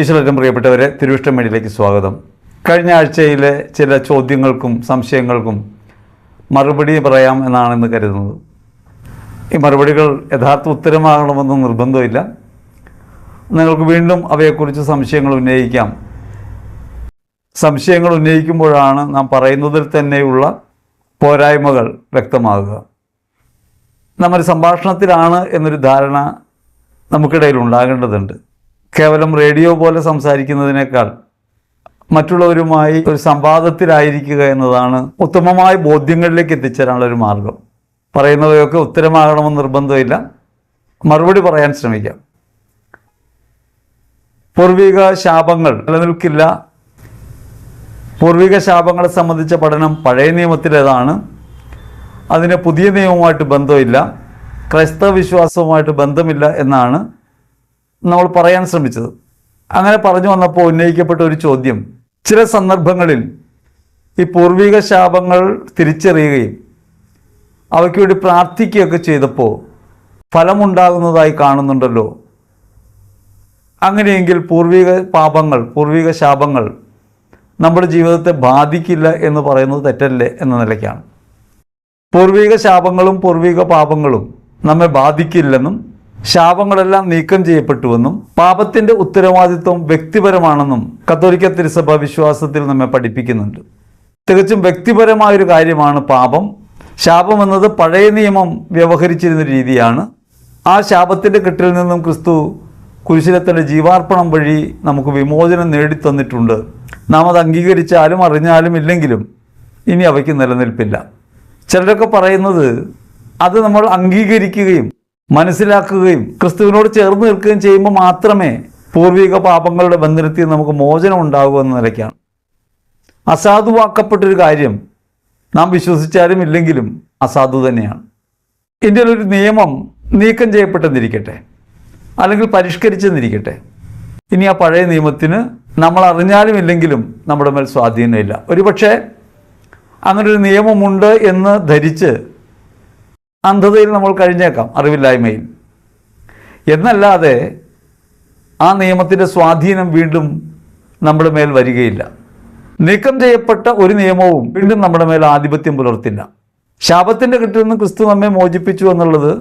ഈശ്വരൻ പ്രിയപ്പെട്ടവരെ, തിരുവിഷ്ടം മീഡിയയിലേക്ക് സ്വാഗതം. കഴിഞ്ഞ ആഴ്ചയിലെ ചില ചോദ്യങ്ങൾക്കും സംശയങ്ങൾക്കും മറുപടി പറയാം എന്നാണെന്ന് കരുതുന്നത്. ഈ മറുപടികൾ യഥാർത്ഥ ഉത്തരമാകണമെന്ന് നിർബന്ധമില്ല. നിങ്ങൾക്ക് വീണ്ടും അവയെക്കുറിച്ച് സംശയങ്ങൾ ഉന്നയിക്കാം. സംശയങ്ങൾ ഉന്നയിക്കുമ്പോഴാണ് നാം പറയുന്നതിൽ തന്നെയുള്ള പോരായ്മകൾ വ്യക്തമാകുക. നമ്മൾ സംഭാഷണത്തിലാണ് എന്നൊരു ധാരണ നമുക്കിടയിൽ ഉണ്ടാകേണ്ടതുണ്ട്. കേവലം റേഡിയോ പോലെ സംസാരിക്കുന്നതിനേക്കാൾ മറ്റുള്ളവരുമായി ഒരു സംവാദത്തിലായിരിക്കുക എന്നതാണ് ഉത്തമമായ ബോധ്യങ്ങളിലേക്ക് എത്തിച്ചേരാനുള്ള ഒരു മാർഗം. പറയുന്നവയൊക്കെ ഉത്തരമാകണമെന്ന് നിർബന്ധമില്ല. മറുപടി പറയാൻ ശ്രമിക്കാം. പൂർവിക ശാപങ്ങൾ നിലനിൽക്കില്ല. പൂർവിക ശാപങ്ങളെ സംബന്ധിച്ച പഠനം പഴയ നിയമത്തിലേതാണ്. അതിന് പുതിയ നിയമവുമായിട്ട് ബന്ധമില്ല, ക്രൈസ്തവ വിശ്വാസവുമായിട്ട് ബന്ധമില്ല എന്നാണ് നമ്മൾ പറയാൻ ശ്രമിച്ചത്. അങ്ങനെ പറഞ്ഞു വന്നപ്പോൾ ഉന്നയിക്കപ്പെട്ട ഒരു ചോദ്യം, ചില സന്ദർഭങ്ങളിൽ ഈ പൂർവിക ശാപങ്ങൾ തിരിച്ചറിയുകയും അവയ്ക്ക് വേണ്ടി പ്രാർത്ഥിക്കുകയൊക്കെ ചെയ്തപ്പോൾ ഫലമുണ്ടാകുന്നതായി കാണുന്നുണ്ടല്ലോ. അങ്ങനെയെങ്കിൽ പൂർവിക പാപങ്ങൾ, പൂർവിക ശാപങ്ങൾ നമ്മുടെ ജീവിതത്തെ ബാധിക്കില്ല എന്ന് പറയുന്നത് തെറ്റല്ലേ എന്ന നിലയ്ക്കാണ്. പൂർവിക ശാപങ്ങളും പൂർവിക പാപങ്ങളും നമ്മെ ബാധിക്കില്ലെന്നും ശാപങ്ങളെല്ലാം നീക്കം ചെയ്യപ്പെട്ടുവെന്നും പാപത്തിൻ്റെ ഉത്തരവാദിത്വം വ്യക്തിപരമാണെന്നും കത്തോലിക്ക തിരുസഭ വിശ്വാസത്തിൽ നമ്മെ പഠിപ്പിക്കുന്നുണ്ട്. തികച്ചും വ്യക്തിപരമായൊരു കാര്യമാണ് പാപം. ശാപം എന്നത് പഴയ നിയമം വ്യവഹരിച്ചിരുന്ന രീതിയാണ്. ആ ശാപത്തിൻ്റെ കെട്ടിൽ നിന്നും ക്രിസ്തു കുരിശിലെ തൻ്റെ ജീവാർപ്പണം വഴി നമുക്ക് വിമോചനം നേടിത്തന്നിട്ടുണ്ട്. നാം അത് അംഗീകരിച്ചാലും അറിഞ്ഞാലും ഇല്ലെങ്കിലും ഇനി അവയ്ക്ക് നിലനിൽപ്പില്ല. ചിലരൊക്കെ പറയുന്നത് അത് നമ്മൾ അംഗീകരിക്കുകയും മനസ്സിലാക്കുകയും ക്രിസ്തുവിനോട് ചേർന്ന് നിൽക്കുകയും ചെയ്യുമ്പോൾ മാത്രമേ പൂർവിക പാപങ്ങളുടെ ബന്ധനത്തിൽ നമുക്ക് മോചനം ഉണ്ടാകൂ എന്ന നിലയ്ക്കാണ്. അസാധുവാക്കപ്പെട്ടൊരു കാര്യം നാം വിശ്വസിച്ചാലും ഇല്ലെങ്കിലും അസാധു തന്നെയാണ്. ഇന്ത്യയിലൊരു നിയമം നീക്കം ചെയ്യപ്പെട്ടെന്നിരിക്കട്ടെ, അല്ലെങ്കിൽ പരിഷ്കരിച്ചെന്നിരിക്കട്ടെ, ഇനി ആ പഴയ നിയമത്തിന് നമ്മൾ അറിഞ്ഞാലും ഇല്ലെങ്കിലും നമ്മുടെ മേൽ സ്വാധീനമില്ല. ഒരുപക്ഷെ അങ്ങനൊരു നിയമമുണ്ട് എന്ന് ധരിച്ച് അന്ധതയിൽ നമ്മൾ കഴിഞ്ഞേക്കാം, അറിവില്ലായ്മയിൽ. എന്നല്ലാതെ ആ നിയമത്തിൻ്റെ സ്വാധീനം വീണ്ടും നമ്മുടെ മേൽ വരികയില്ല. നീക്കം ചെയ്യപ്പെട്ട ഒരു നിയമവും വീണ്ടും നമ്മുടെ മേൽ ആധിപത്യം പുലർത്തില്ല. ശാപത്തിൻ്റെ കെട്ടിൽ നിന്ന് ക്രിസ്തു നമ്മെ മോചിപ്പിച്ചു എന്നുള്ളത്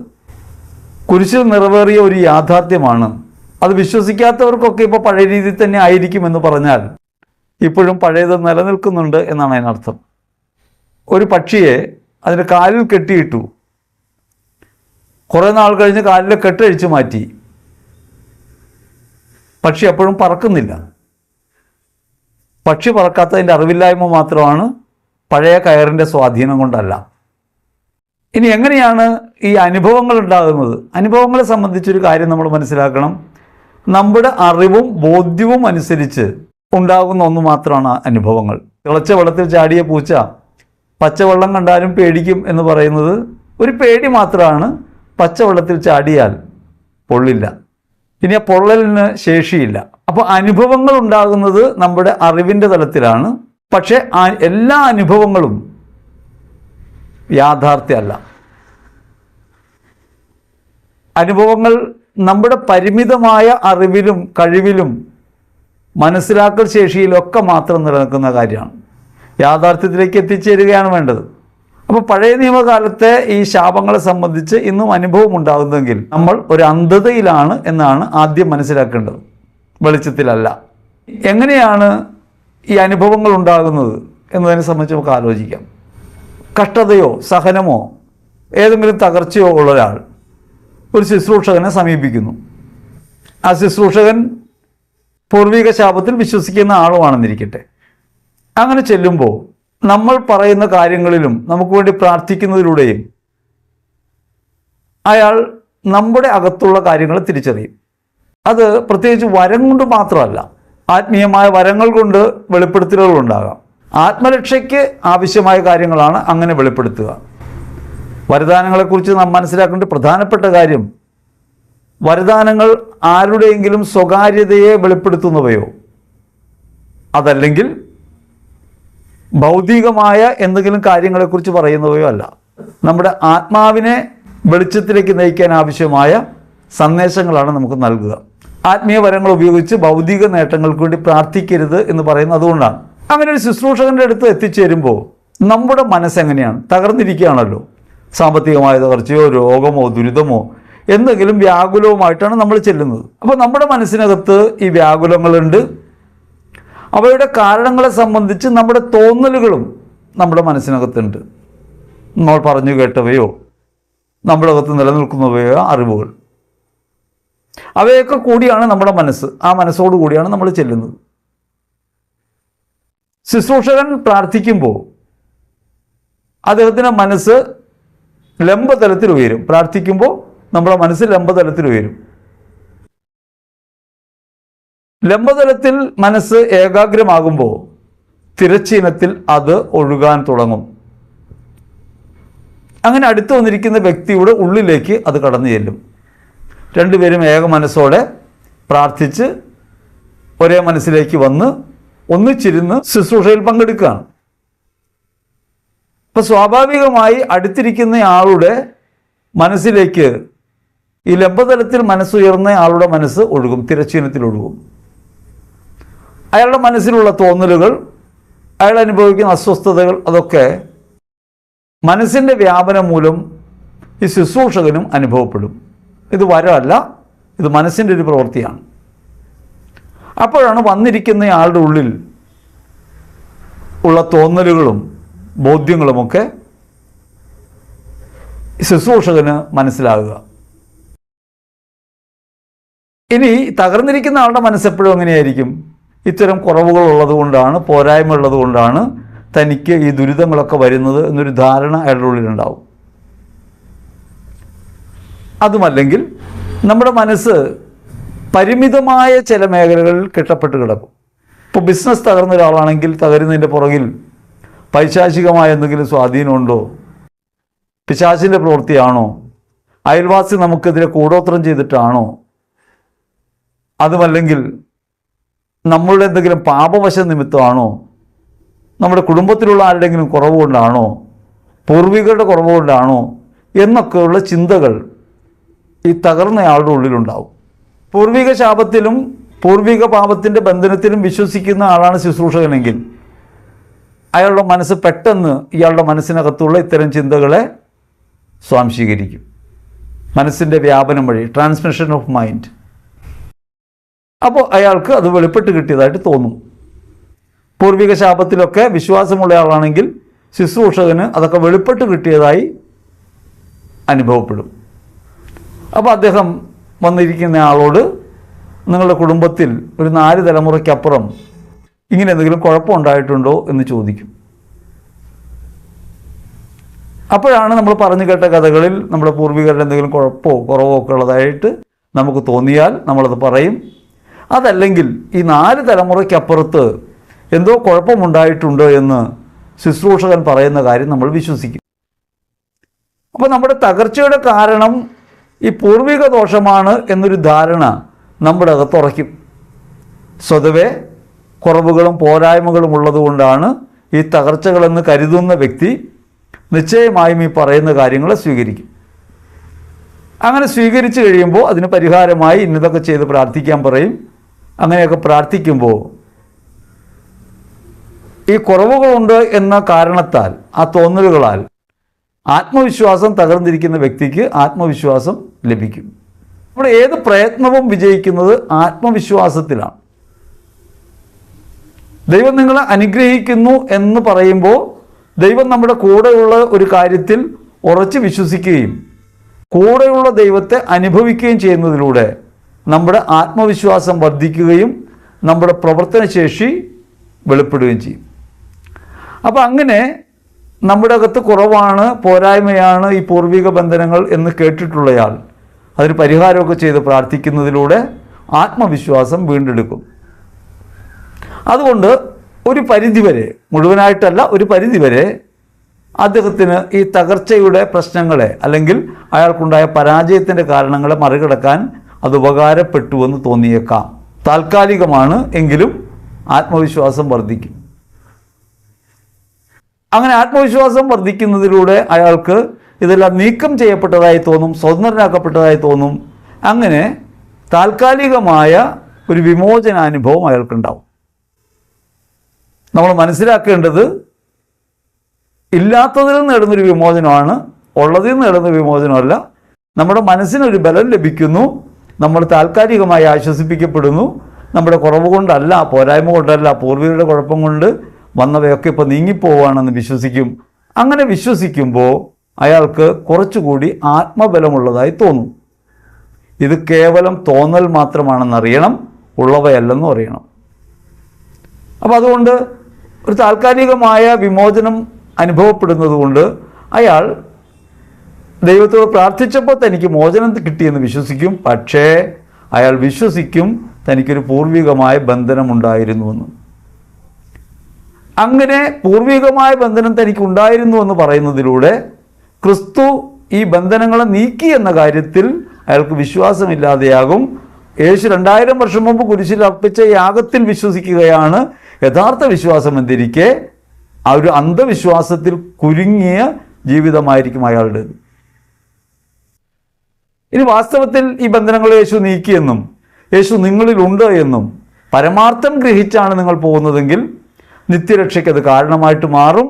കുരിശിൽ നിറവേറിയ ഒരു യാഥാർത്ഥ്യമാണ്. അത് വിശ്വസിക്കാത്തവർക്കൊക്കെ ഇപ്പോൾ പഴയ രീതിയിൽ തന്നെ ആയിരിക്കുമെന്ന് പറഞ്ഞാൽ ഇപ്പോഴും പഴയത് നിലനിൽക്കുന്നുണ്ട് എന്നാണ് അതിനർത്ഥം. ഒരു പക്ഷിയെ അതിൻ്റെ കാലിൽ കെട്ടിയിട്ടു, കുറേ നാൾ കഴിഞ്ഞ് കാലിലെ കെട്ടഴിച്ചു മാറ്റി, പക്ഷി എപ്പോഴും പറക്കുന്നില്ല. പക്ഷി പറക്കാത്തതിൻ്റെ അറിവില്ലായ്മ മാത്രമാണ്, പഴയ കയറിൻ്റെ സ്വാധീനം കൊണ്ടല്ല. ഇനി എങ്ങനെയാണ് ഈ അനുഭവങ്ങൾ ഉണ്ടാകുന്നത്? അനുഭവങ്ങളെ സംബന്ധിച്ചൊരു കാര്യം നമ്മൾ മനസ്സിലാക്കണം. നമ്മുടെ അറിവും ബോധ്യവും അനുസരിച്ച് ഉണ്ടാകുന്ന ഒന്ന് മാത്രമാണ് അനുഭവങ്ങൾ. തിളച്ച വെള്ളത്തിൽ ചാടിയ പൂച്ച പച്ചവെള്ളം കണ്ടാലും പേടിക്കും എന്ന് പറയുന്നത് ഒരു പേടി മാത്രമാണ്. പച്ചവെള്ളത്തിൽ ചാടിയാൽ പൊള്ളില്ല, ഇനി ആ പൊള്ളലിന് ശേഷിയില്ല. അപ്പോൾ അനുഭവങ്ങൾ ഉണ്ടാകുന്നത് നമ്മുടെ അറിവിൻ്റെ തലത്തിലാണ്. പക്ഷേ എല്ലാ അനുഭവങ്ങളും യാഥാർത്ഥ്യമല്ല. അനുഭവങ്ങൾ നമ്മുടെ പരിമിതമായ അറിവിലും കഴിവിലും മനസ്സിലാക്കൽ ശേഷിയിലൊക്കെ മാത്രം നിലനിൽക്കുന്ന കാര്യമാണ്. യാഥാർത്ഥ്യത്തിലേക്ക് എത്തിച്ചേരുകയാണ് വേണ്ടത്. അപ്പോൾ പഴയ നിയമകാലത്തെ ഈ ശാപങ്ങളെ സംബന്ധിച്ച് ഇന്നും അനുഭവം ഉണ്ടാകുന്നെങ്കിൽ നമ്മൾ ഒരു അന്ധതയിലാണ് എന്നാണ് ആദ്യം മനസ്സിലാക്കേണ്ടത്, വെളിച്ചത്തിലല്ല. എങ്ങനെയാണ് ഈ അനുഭവങ്ങൾ ഉണ്ടാകുന്നത് എന്നതിനെ സംബന്ധിച്ച് നമുക്ക് ആലോചിക്കാം. കഷ്ടതയോ സഹനമോ ഏതെങ്കിലും തകർച്ചയോ ഉള്ള ഒരാൾ ഒരു ശുശ്രൂഷകനെ സമീപിക്കുന്നു. ആ ശുശ്രൂഷകൻ പൂർവിക ശാപത്തിൽ വിശ്വസിക്കുന്ന ആളുമാണെന്നിരിക്കട്ടെ. അങ്ങനെ ചെല്ലുമ്പോൾ നമ്മൾ പറയുന്ന കാര്യങ്ങളിലും നമുക്ക് വേണ്ടി പ്രാർത്ഥിക്കുന്നതിലൂടെയും അയാൾ നമ്മുടെ അകത്തുള്ള കാര്യങ്ങൾ തിരിച്ചറിയും. അത് പ്രത്യേകിച്ച് വരം കൊണ്ട് മാത്രമല്ല, ആത്മീയമായ വരങ്ങൾ കൊണ്ട് വെളിപ്പെടുത്തലുകൾ ഉണ്ടാകാം. ആത്മരക്ഷയ്ക്ക് ആവശ്യമായ കാര്യങ്ങളാണ് അങ്ങനെ വെളിപ്പെടുത്തുക. വരദാനങ്ങളെക്കുറിച്ച് നാം മനസ്സിലാക്കേണ്ട പ്രധാനപ്പെട്ട കാര്യം, വരദാനങ്ങൾ ആരുടെയെങ്കിലും സ്വകാര്യതയെ വെളിപ്പെടുത്തുന്നവയോ അതല്ലെങ്കിൽ ഭൗതികമായ എന്തെങ്കിലും കാര്യങ്ങളെക്കുറിച്ച് പറയുന്നവയോ അല്ല. നമ്മുടെ ആത്മാവിനെ വെളിച്ചത്തിലേക്ക് നയിക്കാൻ ആവശ്യമായ സന്ദേശങ്ങളാണ് നമുക്ക് നൽകുക. ആത്മീയ വരങ്ങൾ ഉപയോഗിച്ച് ഭൗതിക നേട്ടങ്ങൾക്ക് വേണ്ടി പ്രാർത്ഥിക്കരുത് എന്ന് പറയുന്നത് അതുകൊണ്ടാണ്. അങ്ങനെ ഒരു ശുശ്രൂഷകൻ്റെ അടുത്ത് എത്തിച്ചേരുമ്പോൾ നമ്മുടെ മനസ്സെങ്ങനെയാണ്? തകർന്നിരിക്കുകയാണല്ലോ. സാമ്പത്തികമായ തകർച്ചയോ രോഗമോ ദുരിതമോ എന്തെങ്കിലും വ്യാകുലവുമായിട്ടാണ് നമ്മൾ ചെല്ലുന്നത്. അപ്പോൾ നമ്മുടെ മനസ്സിനകത്ത് ഈ വ്യാകുലങ്ങളുണ്ട്. അവയുടെ കാരണങ്ങളെ സംബന്ധിച്ച് നമ്മുടെ തോന്നലുകളും നമ്മുടെ മനസ്സിനകത്തുണ്ട്. നമ്മൾ പറഞ്ഞു കേട്ടവയോ നമ്മുടെ അകത്ത് നിലനിൽക്കുന്നവയോ അറിവുകൾ, അവയൊക്കെ കൂടിയാണ് നമ്മുടെ മനസ്സ്. ആ മനസ്സോടു കൂടിയാണ് നമ്മൾ ചെല്ലുന്നത്. ശുശ്രൂഷകൻ പ്രാർത്ഥിക്കുമ്പോൾ അദ്ദേഹത്തിൻ്റെ മനസ്സ് ലംബതലത്തിൽ ഉയരും. പ്രാർത്ഥിക്കുമ്പോൾ നമ്മുടെ മനസ്സ് ലംബതലത്തിൽ ഉയരും. ലംബതലത്തിൽ മനസ്സ് ഏകാഗ്രമാകുമ്പോൾ തിരശ്ചീനത്തിൽ അത് ഒഴുകാൻ തുടങ്ങും. അങ്ങനെ അടുത്ത് വന്നിരിക്കുന്ന വ്യക്തിയുടെ ഉള്ളിലേക്ക് അത് കടന്നു ചെല്ലും. രണ്ടുപേരും ഏക മനസ്സോടെ പ്രാർത്ഥിച്ച് ഒരേ മനസ്സിലേക്ക് വന്ന് ഒന്നിച്ചിരുന്ന് ശുശ്രൂഷയിൽ പങ്കെടുക്കുകയാണ്. അപ്പോൾ സ്വാഭാവികമായി അടുത്തിരിക്കുന്ന ആളുടെ മനസ്സിലേക്ക് ഈ ലംബതലത്തിൽ മനസ്സുയർന്ന ആളുടെ മനസ്സ് ഒഴുകും, തിരശ്ചീനത്തിൽ ഒഴുകും. അയാളുടെ മനസ്സിലുള്ള തോന്നലുകൾ, അയാൾ അനുഭവിക്കുന്ന അസ്വസ്ഥതകൾ, അതൊക്കെ മനസ്സിൻ്റെ വ്യാപനം മൂലം ഈ ശുശ്രൂഷകനും അനുഭവപ്പെടും. ഇത് വരമല്ല, ഇത് മനസ്സിൻ്റെ ഒരു പ്രവൃത്തിയാണ്. അപ്പോഴാണ് വന്നിരിക്കുന്ന ആളുടെ ഉള്ളിൽ ഉള്ള തോന്നലുകളും ബോധ്യങ്ങളുമൊക്കെ ശുശ്രൂഷകന് മനസ്സിലാകുക. ഇനി തകർന്നിരിക്കുന്ന ആളുടെ മനസ്സെപ്പോഴും എങ്ങനെയായിരിക്കും? ഇത്തരം കുറവുകൾ ഉള്ളതുകൊണ്ടാണ്, പോരായ്മ ഉള്ളതുകൊണ്ടാണ് തനിക്ക് ഈ ദുരിതങ്ങളൊക്കെ വരുന്നത് എന്നൊരു ധാരണ അയാളുടെ ഉള്ളിലുണ്ടാവും. അതുമല്ലെങ്കിൽ നമ്മുടെ മനസ്സ് പരിമിതമായ ചില മേഖലകളിൽ കെട്ടപ്പെട്ട് കിടക്കും. ഇപ്പോൾ ബിസിനസ് തകർന്ന ഒരാളാണെങ്കിൽ തകരുന്നതിൻ്റെ പുറകിൽ പൈശാചികമായ എന്തെങ്കിലും സ്വാധീനമുണ്ടോ? പിശാചിൻ്റെ പ്രവൃത്തിയാണോ? അയൽവാസി നമുക്കെതിരെ കൂടോത്രം ചെയ്തിട്ടാണോ? അതുമല്ലെങ്കിൽ നമ്മളുടെ എന്തെങ്കിലും പാപവശ നിമിത്തമാണോ? നമ്മുടെ കുടുംബത്തിലുള്ള ആരുടെയെങ്കിലും കുറവ് കൊണ്ടാണോ? പൂർവികരുടെ കുറവ് കൊണ്ടാണോ? എന്നൊക്കെയുള്ള ചിന്തകൾ ഈ തകർന്നയാളുടെ ഉള്ളിലുണ്ടാവും. പൂർവിക ശാപത്തിലും പൂർവിക പാപത്തിൻ്റെ ബന്ധനത്തിലും വിശ്വസിക്കുന്ന ആളാണ് ശുശ്രൂഷകനെങ്കിൽ അയാളുടെ മനസ്സ് പെട്ടെന്ന് ഇയാളുടെ മനസ്സിനകത്തുള്ള ഇത്തരം ചിന്തകളെ സ്വാംശീകരിക്കും. മനസ്സിൻ്റെ വ്യാപനം വഴി, ട്രാൻസ്മിഷൻ ഓഫ് മൈൻഡ്. അപ്പോൾ അയാൾക്ക് അത് വെളിപ്പെട്ട് കിട്ടിയതായിട്ട് തോന്നും. പൂർവിക ശാപത്തിലൊക്കെ വിശ്വാസമുള്ള ആളാണെങ്കിൽ ശുശ്രൂഷകന് അതൊക്കെ വെളിപ്പെട്ട് കിട്ടിയതായി അനുഭവപ്പെടും. അപ്പോൾ അദ്ദേഹം വന്നിരിക്കുന്ന ആളോട് നിങ്ങളുടെ കുടുംബത്തിൽ ഒരു 4 തലമുറയ്ക്കപ്പുറം ഇങ്ങനെ എന്തെങ്കിലും കുഴപ്പമുണ്ടായിട്ടുണ്ടോ എന്ന് ചോദിക്കും. അപ്പോഴാണ് നമ്മൾ പറഞ്ഞു കേട്ട കഥകളിൽ നമ്മുടെ പൂർവികരുടെ എന്തെങ്കിലും കുഴപ്പമോ കുറവോ ഒക്കെ ഉള്ളതായിട്ട് നമുക്ക് തോന്നിയാൽ നമ്മളത് പറയും. അതല്ലെങ്കിൽ ഈ 4 തലമുറയ്ക്കപ്പുറത്ത് എന്തോ കുഴപ്പമുണ്ടായിട്ടുണ്ടോ എന്ന് ശുശ്രൂഷകൻ പറയുന്ന കാര്യം നമ്മൾ വിശ്വസിക്കും. അപ്പോൾ നമ്മുടെ തകർച്ചയുടെ കാരണം ഈ പൂർവിക ദോഷമാണ് എന്നൊരു ധാരണ നമ്മുടെ അകത്ത് ഉറയ്ക്കും. സ്വതവേ കുറവുകളും പോരായ്മകളും ഉള്ളതുകൊണ്ടാണ് ഈ തകർച്ചകളെന്ന് കരുതുന്ന വ്യക്തി നിശ്ചയമായും ഈ പറയുന്ന കാര്യങ്ങളെ സ്വീകരിക്കും. അങ്ങനെ സ്വീകരിച്ചു കഴിയുമ്പോൾ അതിന് പരിഹാരമായി ഇന്നതൊക്കെ ചെയ്ത് പ്രാർത്ഥിക്കാൻ പറയും. അങ്ങനെയൊക്കെ പ്രാർത്ഥിക്കുമ്പോൾ ഈ കുറവുകളുണ്ട് എന്ന കാരണത്താൽ, ആ തോന്നലുകളാൽ ആത്മവിശ്വാസം തകർന്നിരിക്കുന്ന വ്യക്തിക്ക് ആത്മവിശ്വാസം ലഭിക്കും. നമ്മുടെ ഏത് പ്രയത്നവും വിജയിക്കുന്നത് ആത്മവിശ്വാസത്തിലാണ്. ദൈവം നിങ്ങളെ അനുഗ്രഹിക്കുന്നു എന്ന് പറയുമ്പോൾ ദൈവം നമ്മുടെ കൂടെയുള്ള ഒരു കാര്യത്തിൽ ഉറച്ചു വിശ്വസിക്കുകയും കൂടെയുള്ള ദൈവത്തെ അനുഭവിക്കുകയും ചെയ്യുന്നതിലൂടെ നമ്മുടെ ആത്മവിശ്വാസം വർദ്ധിക്കുകയും നമ്മുടെ പ്രവർത്തനശേഷി വെളിപ്പെടുകയും ചെയ്യും. അപ്പോൾ അങ്ങനെ നമ്മുടെ അകത്ത് കുറവാണ്, പോരായ്മയാണ് ഈ പൂർവിക ബന്ധനങ്ങൾ എന്ന് കേട്ടിട്ടുള്ളയാൾ അതിന് പരിഹാരമൊക്കെ ചെയ്ത് പ്രാർത്ഥിക്കുന്നതിലൂടെ ആത്മവിശ്വാസം വീണ്ടെടുക്കും. അതുകൊണ്ട് ഒരു പരിധിവരെ, മുഴുവനായിട്ടല്ല, ഒരു പരിധിവരെ അദ്ദേഹത്തിന് ഈ തകർച്ചയുടെ പ്രശ്നങ്ങളെ അല്ലെങ്കിൽ അയാൾക്കുണ്ടായ പരാജയത്തിൻ്റെ കാരണങ്ങളെ മറികടക്കാൻ അത് ഉപകാരപ്പെട്ടുവെന്ന് തോന്നിയേക്കാം. താൽക്കാലികമാണ്, എങ്കിലും ആത്മവിശ്വാസം വർദ്ധിക്കും. അങ്ങനെ ആത്മവിശ്വാസം വർദ്ധിക്കുന്നതിലൂടെ അയാൾക്ക് ഇതെല്ലാം നീക്കം ചെയ്യപ്പെട്ടതായി തോന്നും, സ്വതന്ത്രനാക്കപ്പെട്ടതായി തോന്നും. അങ്ങനെ താൽക്കാലികമായ ഒരു വിമോചനാനുഭവം അയാൾക്കുണ്ടാവും. നമ്മൾ മനസ്സിലാക്കേണ്ടത് ഇല്ലാത്തതിൽ നിന്ന് നേടുന്നൊരു വിമോചനമാണ്, ഉള്ളതിൽ നിന്ന് നേടുന്ന വിമോചനമല്ല. നമ്മുടെ മനസ്സിനൊരു ബലം ലഭിക്കുന്നു, നമ്മൾ താൽക്കാലികമായി ആശ്വസിപ്പിക്കപ്പെടുന്നു. നമ്മുടെ കുറവ് കൊണ്ടല്ല, പോരായ്മ കൊണ്ടല്ല, പൂർവികരുടെ കുഴപ്പം കൊണ്ട് വന്നവയൊക്കെ ഇപ്പോൾ നീങ്ങിപ്പോവുകയാണെന്ന് വിശ്വസിക്കും. അങ്ങനെ വിശ്വസിക്കുമ്പോൾ അയാൾക്ക് കുറച്ചുകൂടി ആത്മബലമുള്ളതായി തോന്നും. ഇത് കേവലം തോന്നൽ മാത്രമാണെന്നറിയണം, ഉള്ളവയല്ലെന്നും അറിയണം. അപ്പോൾ അതുകൊണ്ട് ഒരു താൽക്കാലികമായ വിമോചനം അനുഭവപ്പെടുന്നത് കൊണ്ട് അയാൾ ദൈവത്തോട് പ്രാർത്ഥിച്ചപ്പോൾ തനിക്ക് മോചനം കിട്ടിയെന്ന് വിശ്വസിക്കും. പക്ഷേ അയാൾ വിശ്വസിക്കും തനിക്കൊരു പൂർവികമായ ബന്ധനമുണ്ടായിരുന്നുവെന്ന്. അങ്ങനെ പൂർവികമായ ബന്ധനം തനിക്കുണ്ടായിരുന്നു എന്ന് പറയുന്നതിലൂടെ ക്രിസ്തു ഈ ബന്ധനങ്ങളെ നീക്കി എന്ന കാര്യത്തിൽ അയാൾക്ക് വിശ്വാസമില്ലാതെയാകും. യേശു 2000 വർഷം മുമ്പ് കുരിശിൽ അർപ്പിച്ച യാഗത്തിൽ വിശ്വസിക്കുകയാണ് യഥാർത്ഥ വിശ്വാസം എന്നിരിക്കെ ആ ഒരു അന്ധവിശ്വാസത്തിൽ കുരുങ്ങിയ ജീവിതമായിരിക്കും അയാളുടേത്. ഇനി വാസ്തവത്തിൽ ഈ ബന്ധനങ്ങൾ യേശു നീക്കിയെന്നും യേശു നിങ്ങളിലുണ്ട് എന്നും പരമാർത്ഥം ഗ്രഹിച്ചാണ് നിങ്ങൾ പോകുന്നതെങ്കിൽ നിത്യരക്ഷയ്ക്ക് അത് കാരണമായിട്ട് മാറും.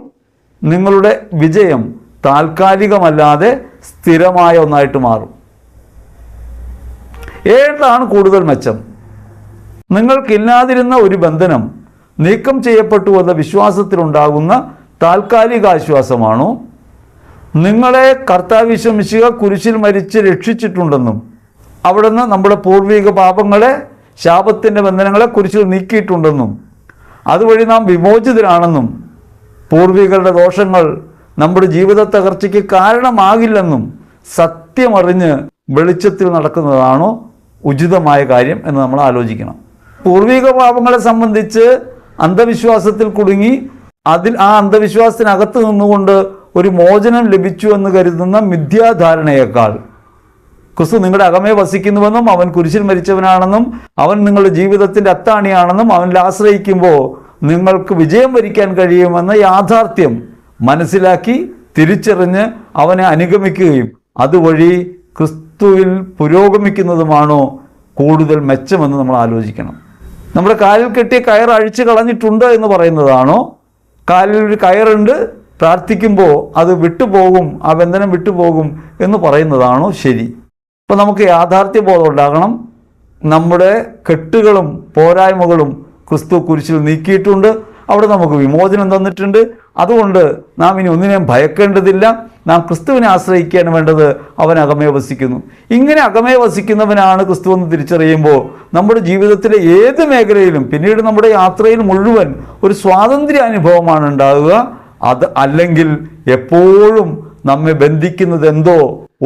നിങ്ങളുടെ വിജയം താൽക്കാലികമല്ലാതെ സ്ഥിരമായ ഒന്നായിട്ട് മാറും. ഏതാണ് കൂടുതൽ മെച്ചം? നിങ്ങൾക്കില്ലാതിരുന്ന ഒരു ബന്ധനം നീക്കം ചെയ്യപ്പെട്ടു എന്ന വിശ്വാസത്തിലുണ്ടാകുന്ന താൽക്കാലിക ആശ്വാസമാണോ? നിങ്ങളെ കർത്താവ് യേശു കുരിശിൽ മരിച്ച് രക്ഷിച്ചിട്ടുണ്ടെന്നും അവിടുന്ന് നമ്മുടെ പൂർവിക പാപങ്ങളെ, ശാപത്തിൻ്റെ ബന്ധനങ്ങളെ കുരിശിൽ നീക്കിയിട്ടുണ്ടെന്നും അതുവഴി നാം വിമോചിതരാണെന്നും പൂർവികരുടെ ദോഷങ്ങൾ നമ്മുടെ ജീവിത തകർച്ചയ്ക്ക് കാരണമാകില്ലെന്നും സത്യമറിഞ്ഞ് വെളിച്ചത്തിൽ നടക്കുന്നതാണോ ഉചിതമായ കാര്യം എന്ന് നമ്മൾ ആലോചിക്കണം. പൂർവിക പാപങ്ങളെ സംബന്ധിച്ച് അന്ധവിശ്വാസത്തിൽ കുടുങ്ങി ആ അന്ധവിശ്വാസത്തിനകത്ത് നിന്നുകൊണ്ട് ഒരു മോചനം ലഭിച്ചു എന്ന് കരുതുന്ന മിഥ്യാധാരണയേക്കാൾ ക്രിസ്തു നിങ്ങളുടെ അകമേ വസിക്കുന്നുവെന്നും അവൻ കുരിശിൽ മരിച്ചവനാണെന്നും അവൻ നിങ്ങളുടെ ജീവിതത്തിൻ്റെ അത്താണിയാണെന്നും അവനിൽ ആശ്രയിക്കുമ്പോൾ നിങ്ങൾക്ക് വിജയം വരിക്കാൻ കഴിയുമെന്ന യാഥാർത്ഥ്യം മനസ്സിലാക്കി തിരിച്ചറിഞ്ഞ് അവനെ അനുഗമിക്കുകയും അതുവഴി ക്രിസ്തുവിൽ പുരോഗമിക്കുന്നതുമാണോ കൂടുതൽ മെച്ചമെന്ന് നമ്മൾ ആലോചിക്കണം. നമ്മുടെ കാലിൽ കെട്ടിയ കയർ അഴിച്ചു കളഞ്ഞിട്ടുണ്ട് എന്ന് പറയുന്നതാണോ, കാലിൽ ഒരു കയറുണ്ട്, പ്രാർത്ഥിക്കുമ്പോൾ അത് വിട്ടുപോകും, ആ ബന്ധനം വിട്ടുപോകും എന്ന് പറയുന്നതാണോ ശരി? അപ്പോൾ നമുക്ക് യാഥാർത്ഥ്യബോധം ഉണ്ടാകണം. നമ്മുടെ കെട്ടുകളും പോരായ്മകളും ക്രിസ്തു കുരിശിൽ നീക്കിയിട്ടുണ്ട്, അവിടെ നമുക്ക് വിമോചനം തന്നിട്ടുണ്ട്. അതുകൊണ്ട് നാം ഇനി ഒന്നിനെയും ഭയക്കേണ്ടതില്ല. നാം ക്രിസ്തുവിനെ ആശ്രയിക്കാൻ വേണ്ടത് അവൻ അകമേ വസിക്കുന്നു. ഇങ്ങനെ അകമേ വസിക്കുന്നവനാണ് ക്രിസ്തു എന്ന് തിരിച്ചറിയുമ്പോൾ നമ്മുടെ ജീവിതത്തിലെ ഏത് മേഖലയിലും പിന്നീട് നമ്മുടെ യാത്രയിൽ മുഴുവൻ ഒരു സ്വാതന്ത്ര്യ അനുഭവമാണ് ഉണ്ടാകുക. അത് അല്ലെങ്കിൽ എപ്പോഴും നമ്മെ ബന്ധിക്കുന്നത് എന്തോ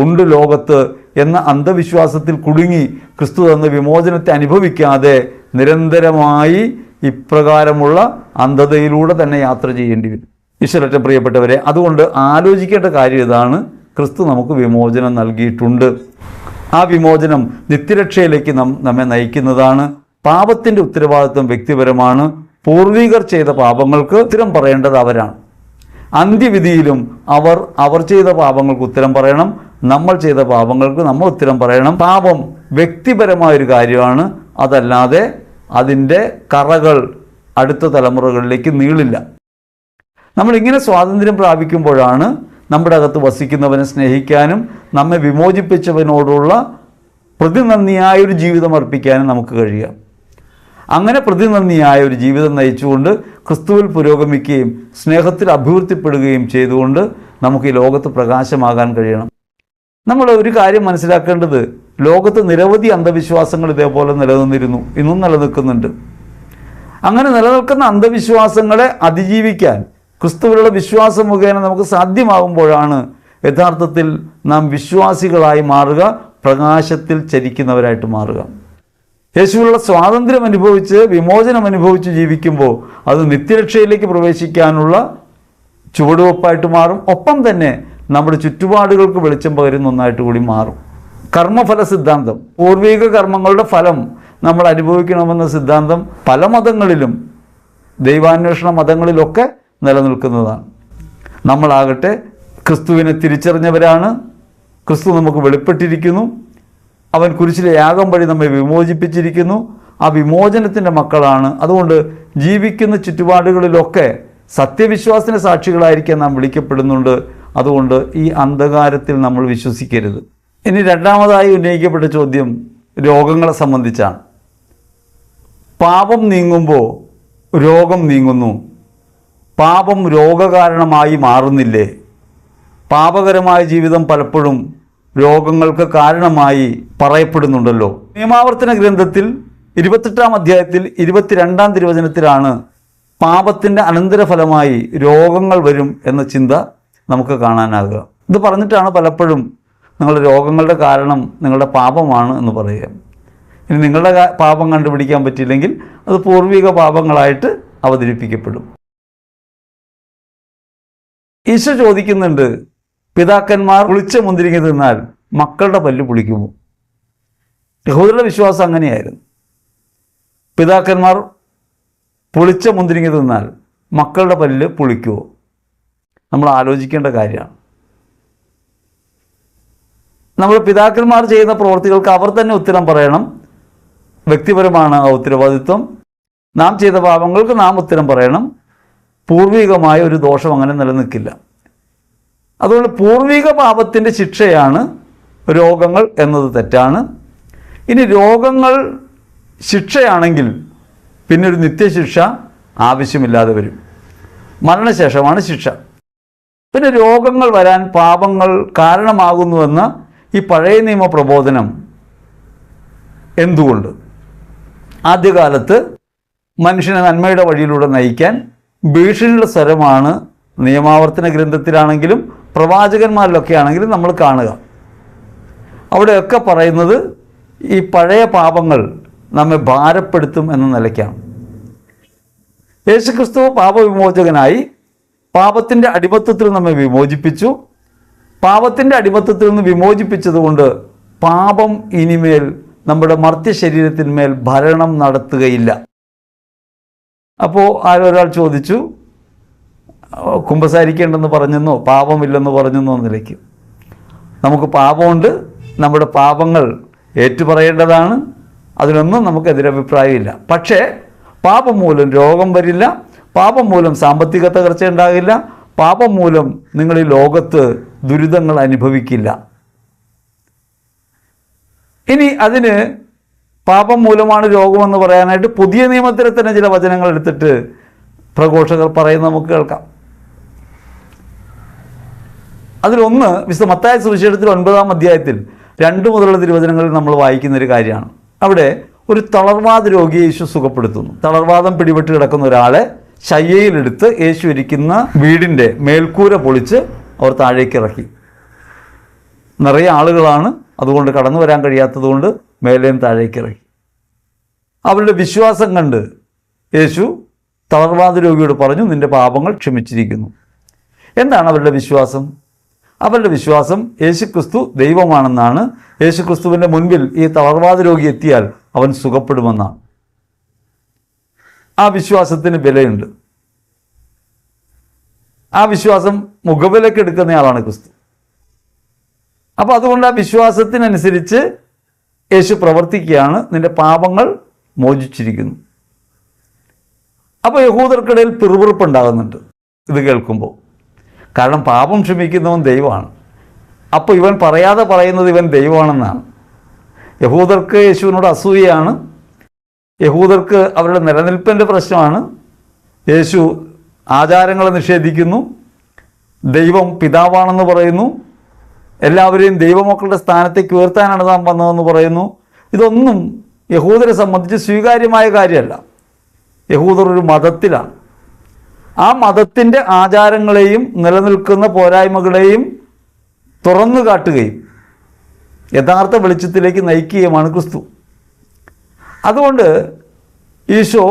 ഉണ്ട് ലോകത്ത് എന്ന അന്ധവിശ്വാസത്തിൽ കുടുങ്ങി ക്രിസ്തു തന്ന വിമോചനത്തെ അനുഭവിക്കാതെ നിരന്തരമായി ഇപ്രകാരമുള്ള അന്ധതയിലൂടെ തന്നെ യാത്ര ചെയ്യേണ്ടി വരും. ഈശ്വരറ്റ പ്രിയപ്പെട്ടവരെ, അതുകൊണ്ട് ആലോചിക്കേണ്ട കാര്യം ഇതാണ്: ക്രിസ്തു നമുക്ക് വിമോചനം നൽകിയിട്ടുണ്ട്. ആ വിമോചനം നിത്യരക്ഷയിലേക്ക് നമ്മെ നയിക്കുന്നതാണ്. പാപത്തിൻ്റെ ഉത്തരവാദിത്വം വ്യക്തിപരമാണ്. പൂർവികർ ചെയ്ത പാപങ്ങൾക്ക് ഉത്തരം പറയേണ്ടത് അവരാണ്. അന്ത്യവിധിയിലും അവർ ചെയ്ത പാപങ്ങൾക്ക് ഉത്തരം പറയണം. നമ്മൾ ചെയ്ത പാപങ്ങൾക്ക് നമ്മൾ ഉത്തരം പറയണം. പാപം വ്യക്തിപരമായൊരു കാര്യമാണ്, അതല്ലാതെ അതിൻ്റെ കറകൾ അടുത്ത തലമുറകളിലേക്ക് നീളില്ല. നമ്മളിങ്ങനെ സ്വാതന്ത്ര്യം പ്രാപിക്കുമ്പോഴാണ് നമ്മുടെ അകത്ത് വസിക്കുന്നവനെ സ്നേഹിക്കാനും നമ്മെ വിമോചിപ്പിച്ചവനോടുള്ള പ്രതിനന്ദിയായൊരു ജീവിതം അർപ്പിക്കാനും നമുക്ക് കഴിയുക. അങ്ങനെ പ്രതിനന്ദിയായ ഒരു ജീവിതം നയിച്ചുകൊണ്ട് ക്രിസ്തുവിൽ പുരോഗമിക്കുകയും സ്നേഹത്തിൽ അഭിവൃദ്ധിപ്പെടുകയും ചെയ്തുകൊണ്ട് നമുക്ക് ഈ ലോകത്ത് പ്രകാശമാകാൻ കഴിയണം. നമ്മൾ ഒരു കാര്യം മനസ്സിലാക്കേണ്ടത്, ലോകത്ത് നിരവധി അന്ധവിശ്വാസങ്ങൾ ഇതേപോലെ നിലനിന്നിരുന്നു, ഇന്നും നിലനിൽക്കുന്നുണ്ട്. അങ്ങനെ നിലനിൽക്കുന്ന അന്ധവിശ്വാസങ്ങളെ അതിജീവിക്കാൻ ക്രിസ്തുവിലുള്ള വിശ്വാസം മുഖേന നമുക്ക് സാധ്യമാകുമ്പോഴാണ് യഥാർത്ഥത്തിൽ നാം വിശ്വാസികളായി മാറുക, പ്രകാശത്തിൽ ചരിക്കുന്നവരായിട്ട് മാറുക. യേശുവിലുള്ള സ്വാതന്ത്ര്യം അനുഭവിച്ച് വിമോചനം അനുഭവിച്ച് ജീവിക്കുമ്പോൾ അത് നിത്യരക്ഷയിലേക്ക് പ്രവേശിക്കാനുള്ള ചുവടുവെപ്പായിട്ട് മാറും. ഒപ്പം തന്നെ നമ്മുടെ ചുറ്റുപാടുകൾക്ക് വെളിച്ചം പകരുന്ന ഒന്നായിട്ട് കൂടി മാറും. കർമ്മഫല സിദ്ധാന്തം, പൂർവിക കർമ്മങ്ങളുടെ ഫലം നമ്മൾ അനുഭവിക്കണമെന്ന സിദ്ധാന്തം പല മതങ്ങളിലും, ദൈവാന്വേഷണ മതങ്ങളിലൊക്കെ നിലനിൽക്കുന്നതാണ്. നമ്മളാകട്ടെ ക്രിസ്തുവിനെ തിരിച്ചറിഞ്ഞവരാണ്. ക്രിസ്തു നമുക്ക് വെളിപ്പെട്ടിരിക്കുന്നു. അവൻ കുരിശിലെ യാഗം വഴി നമ്മെ വിമോചിപ്പിച്ചിരിക്കുന്നു. ആ വിമോചനത്തിൻ്റെ മക്കളാണ്. അതുകൊണ്ട് ജീവിക്കുന്ന ചുറ്റുപാടുകളിലൊക്കെ സത്യവിശ്വാസത്തിന് സാക്ഷികളായിരിക്കാൻ നാം വിളിക്കപ്പെടുന്നുണ്ട്. അതുകൊണ്ട് ഈ അന്ധകാരത്തിൽ നമ്മൾ വിശ്വസിക്കരുത്. ഇനി രണ്ടാമതായി ഉന്നയിക്കപ്പെട്ട ചോദ്യം രോഗങ്ങളെ സംബന്ധിച്ചാണ്. പാപം നീങ്ങുമ്പോൾ രോഗം നീങ്ങുന്നു. പാപം രോഗകാരണമായി മാറുന്നില്ലേ? പാപകരമായ ജീവിതം പലപ്പോഴും രോഗങ്ങൾക്ക് കാരണമായി പറയപ്പെടുന്നുണ്ടല്ലോ. നിയമാവർത്തന ഗ്രന്ഥത്തിൽ 28-ാം അധ്യായത്തിൽ 22-ാം തിരുവചനത്തിലാണ് പാപത്തിൻ്റെ അനന്തരഫലമായി രോഗങ്ങൾ വരും എന്ന ചിന്ത നമുക്ക് കാണാനാകുക. ഇത് പറഞ്ഞിട്ടാണ് പലപ്പോഴും നിങ്ങളുടെ രോഗങ്ങളുടെ കാരണം നിങ്ങളുടെ പാപമാണ് എന്ന് പറയുക. ഇനി നിങ്ങളുടെ പാപം കണ്ടുപിടിക്കാൻ പറ്റിയില്ലെങ്കിൽ അത് പൂർവിക പാപങ്ങളായിട്ട് അവതരിപ്പിക്കപ്പെടും. ഈശോ ചോദിക്കുന്നുണ്ട്, പിതാക്കന്മാർ പുളിച്ച മുന്തിരിങ്ങ തിന്നാൽ മക്കളുടെ പല്ല് പുളിക്കുമോ? യഹൂദരുടെ വിശ്വാസം അങ്ങനെയായിരുന്നു. പിതാക്കന്മാർ പുളിച്ച മുന്തിരിങ്ങ തിന്നാൽ മക്കളുടെ പല്ല് പുളിക്കുമോ? നമ്മൾ ആലോചിക്കേണ്ട കാര്യമാണ്. നമ്മൾ പിതാക്കന്മാർ ചെയ്യുന്ന പ്രവൃത്തികൾക്ക് അവർ തന്നെ ഉത്തരം പറയണം. വ്യക്തിപരമാണ് ആ ഉത്തരവാദിത്വം. നാം ചെയ്ത പാപങ്ങൾക്ക് നാം ഉത്തരം പറയണം. പൂർവികമായ ഒരു ദോഷം അങ്ങനെ നിലനിൽക്കില്ല. അതുകൊണ്ട് പൂർവിക പാപത്തിൻ്റെ ശിക്ഷയാണ് രോഗങ്ങൾ എന്നത് തെറ്റാണ്. ഇനി രോഗങ്ങൾ ശിക്ഷയാണെങ്കിൽ പിന്നെ ഒരു നിത്യശിക്ഷ ആവശ്യമില്ലാതെ വരും. മരണശേഷമാണ് ശിക്ഷ. പിന്നെ രോഗങ്ങൾ വരാൻ പാപങ്ങൾ കാരണമാകുന്നുവെന്ന ഈ പഴയ നിയമ പ്രബോധനം എന്തുകൊണ്ട്? ആദ്യകാലത്ത് മനുഷ്യനെ നന്മയുടെ വഴിയിലൂടെ നയിക്കാൻ ഭീഷണിയുടെ സ്വരമാണ് നിയമാവർത്തന ഗ്രന്ഥത്തിലാണെങ്കിലും പ്രവാചകന്മാരിലൊക്കെ ആണെങ്കിലും നമ്മൾ കാണുക. അവിടെയൊക്കെ പറയുന്നത് ഈ പഴയ പാപങ്ങൾ നമ്മെ ഭാരപ്പെടുത്തും എന്ന നിലയ്ക്കാണ്. യേശുക്രിസ്തു പാപവിമോചകനായി പാപത്തിൻ്റെ അടിമത്തത്തിൽ നമ്മെ വിമോചിപ്പിച്ചു. പാപത്തിൻ്റെ അടിമത്തത്തിൽ നിന്ന് വിമോചിപ്പിച്ചതുകൊണ്ട് പാപം ഇനിമേൽ നമ്മുടെ മർത്യ ശരീരത്തിന്മേൽ ഭരണം നടത്തുകയില്ല. അപ്പോൾ ആരൊരാൾ ചോദിച്ചു, കുമ്പസാരിക്കേണ്ടെന്ന് പറഞ്ഞെന്നോ പാപമില്ലെന്ന് പറഞ്ഞെന്നോ നിലയ്ക്ക്. നമുക്ക് പാപമുണ്ട്, നമ്മുടെ പാപങ്ങൾ ഏറ്റുപറയേണ്ടതാണ്, അതിനൊന്നും നമുക്ക് എതിരഭിപ്രായമില്ല. പക്ഷേ പാപം മൂലം രോഗം വരില്ല, പാപം മൂലം സാമ്പത്തിക തകർച്ച ഉണ്ടാകില്ല, പാപം മൂലം നിങ്ങൾ ഈ ലോകത്ത് ദുരിതങ്ങൾ അനുഭവിക്കില്ല. ഇനി അതിന് പാപം മൂലമാണ് രോഗമെന്ന് പറയാനായിട്ട് പുതിയ നിയമത്തിലെ തന്നെ ചില വചനങ്ങൾ എടുത്തിട്ട് പ്രഘോഷകർ പറയുന്നത് നമുക്ക് കേൾക്കാം. അതിലൊന്ന് വിശുദ്ധ മത്തായി സുവിശേഷത്തിൽ 9-ാം അധ്യായത്തിൽ 2 മുതലുള്ള തിരുവചനങ്ങളിൽ നമ്മൾ വായിക്കുന്ന ഒരു കാര്യമാണ്. അവിടെ ഒരു തളർവാദ രോഗിയെ യേശു സുഖപ്പെടുത്തുന്നു. തളർവാദം പിടിപെട്ട് കിടക്കുന്ന ഒരാളെ ശയ്യയിലെടുത്ത് യേശു ഇരിക്കുന്ന വീടിൻ്റെ മേൽക്കൂര പൊളിച്ച് അവർ താഴേക്ക് ഇറക്കി. നിറയെ ആളുകളാണ്, അതുകൊണ്ട് കടന്നു വരാൻ കഴിയാത്തതുകൊണ്ട് മേലേയും താഴേക്ക് ഇറക്കി. അവരുടെ വിശ്വാസം കണ്ട് യേശു തളർവാദ രോഗിയോട് പറഞ്ഞു, നിന്റെ പാപങ്ങൾ ക്ഷമിച്ചിരിക്കുന്നു. എന്താണ് അവരുടെ വിശ്വാസം? അവരുടെ വിശ്വാസം യേശുക്രിസ്തു ദൈവമാണെന്നാണ്. യേശുക്രിസ്തുവിൻ്റെ മുൻപിൽ ഈ തളർവാദ രോഗി എത്തിയാൽ അവൻ സുഖപ്പെടുമെന്നാണ്. ആ വിശ്വാസത്തിന് വിലയുണ്ട്. ആ വിശ്വാസം മുഖവിലയ്ക്ക് എടുക്കുന്നയാളാണ് ക്രിസ്തു. അപ്പോൾ അതുകൊണ്ട് ആ വിശ്വാസത്തിനനുസരിച്ച് യേശു പ്രവർത്തിക്കുകയാണ്. നിന്റെ പാപങ്ങൾ മോചിച്ചിരിക്കുന്നു. അപ്പോൾ യഹൂദർക്കിടയിൽ പിറുപിറുപ്പുണ്ടാകുന്നുണ്ട് ഇത് കേൾക്കുമ്പോൾ. കാരണം പാപം ക്ഷമിക്കുന്നവൻ ദൈവമാണ്. അപ്പോൾ ഇവൻ പറയാതെ പറയുന്നത് ഇവൻ ദൈവമാണെന്നാണ്. യഹൂദർക്ക് യേശുവിനോട് അസൂയയാണ്. യഹൂദർക്ക് അവരുടെ നിലനിൽപ്പിൻ്റെ പ്രശ്നമാണ്. യേശു ആചാരങ്ങളെ നിഷേധിക്കുന്നു, ദൈവം പിതാവാണെന്ന് പറയുന്നു, എല്ലാവരെയും ദൈവമക്കളുടെ സ്ഥാനത്തേക്ക് ഉയർത്താനാണ് താൻ വന്നതെന്ന് പറയുന്നു. ഇതൊന്നും യഹൂദരെ സംബന്ധിച്ച് സ്വീകാര്യമായ കാര്യമല്ല. യഹൂദർ ഒരു മതത്തിലാണ്. ആ മതത്തിൻ്റെ ആചാരങ്ങളെയും നിലനിൽക്കുന്ന പോരായ്മകളെയും തുറന്നു കാട്ടുകയും യഥാർത്ഥ വെളിച്ചത്തിലേക്ക് നയിക്കുകയുമാണ് ക്രിസ്തു. അതുകൊണ്ട് ഈശോ